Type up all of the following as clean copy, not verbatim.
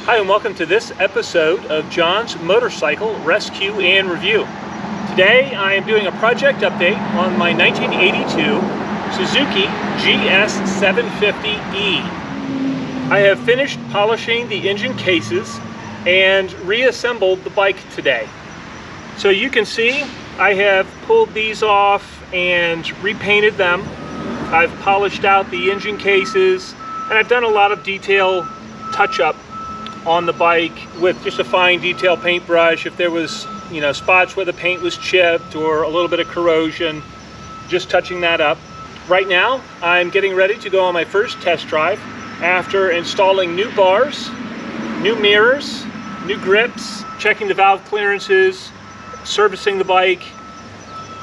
Hi and welcome to this episode of John's Motorcycle Rescue and Review. Today I am doing a project update on my 1982 Suzuki GS750E. I have finished polishing the engine cases and reassembled the bike today. So you can see I have pulled these off and repainted them. I've polished out the engine cases and I've done a lot of detail touch-up on the bike with just a fine detail paintbrush. If there was, spots where the paint was chipped or a little bit of corrosion, just touching that up. Right now, I'm getting ready to go on my first test drive after installing new bars, new mirrors, new grips, checking the valve clearances, servicing the bike,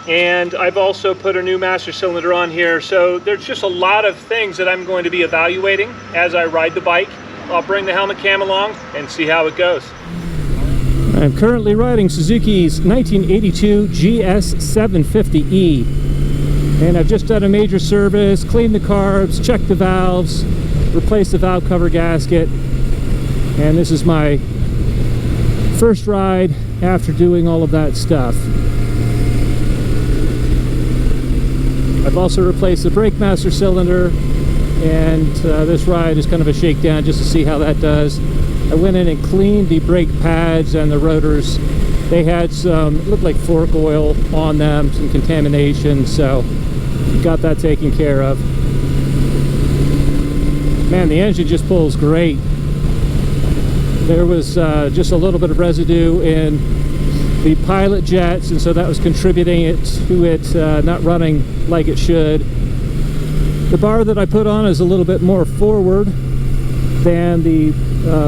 and I've also put a new master cylinder on here. So there's just a lot of things that I'm going to be evaluating as I ride the bike. I'll bring the helmet cam along and see how it goes. I'm currently riding Suzuki's 1982 GS750E, and I've just done a major service, cleaned the carbs, checked the valves, replaced the valve cover gasket, and this is my first ride after doing all of that stuff. I've also replaced the brake master cylinder, and this ride is kind of a shakedown just to see how that does. I went in and cleaned the brake pads and the rotors. They had some, it looked like fork oil on them, some contamination, so got that taken care of. Man, the engine just pulls great. There was just a little bit of residue in the pilot jets, and so that was contributing to it not running like it should. The bar that I put on is a little bit more forward than the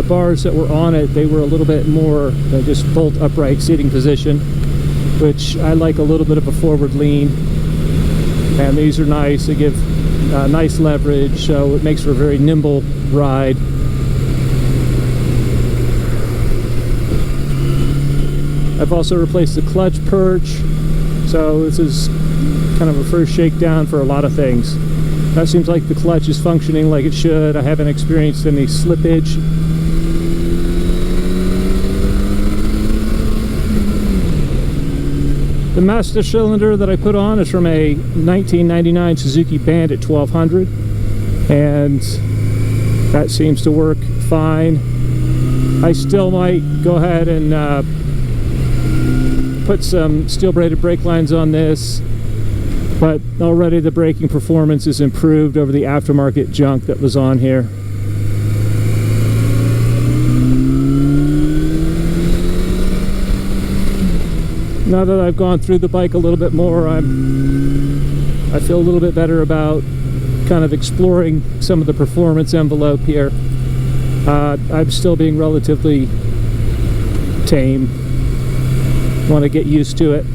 bars that were on it. They were a little bit more just bolt upright seating position, which I like a little bit of a forward lean. And these are nice. They give nice leverage, so it makes for a very nimble ride. I've also replaced the clutch perch, so this is kind of a first shakedown for a lot of things. That seems like the clutch is functioning like it should. I haven't experienced any slippage. The master cylinder that I put on is from a 1999 Suzuki Bandit 1200, and that seems to work fine. I still might go ahead and put some steel braided brake lines on this, but already the braking performance is improved over the aftermarket junk that was on here. Now that I've gone through the bike a little bit more, I feel a little bit better about kind of exploring some of the performance envelope here. I'm still being relatively tame. Want to get used to it.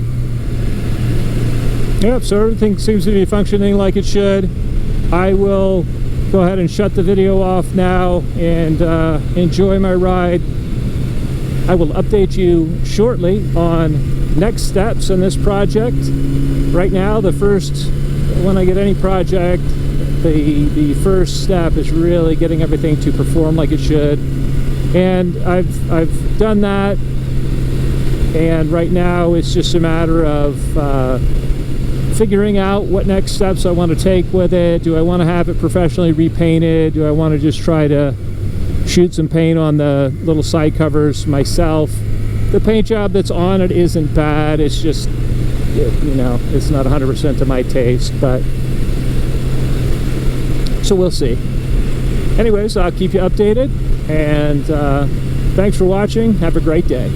Yep, so everything seems to be functioning like it should. I will go ahead and shut the video off now and enjoy my ride. I will update you shortly on next steps in this project. Right now, when I get any project, the first step is really getting everything to perform like it should. And I've done that, and right now it's just a matter of figuring out what next steps I want to take with it. Do I want to have it professionally repainted? Do I want to just try to shoot some paint on the little side covers myself? The paint job that's on it isn't bad. It's just, it's not 100% to my taste, but so we'll see. Anyways, I'll keep you updated, and thanks for watching. Have a great day.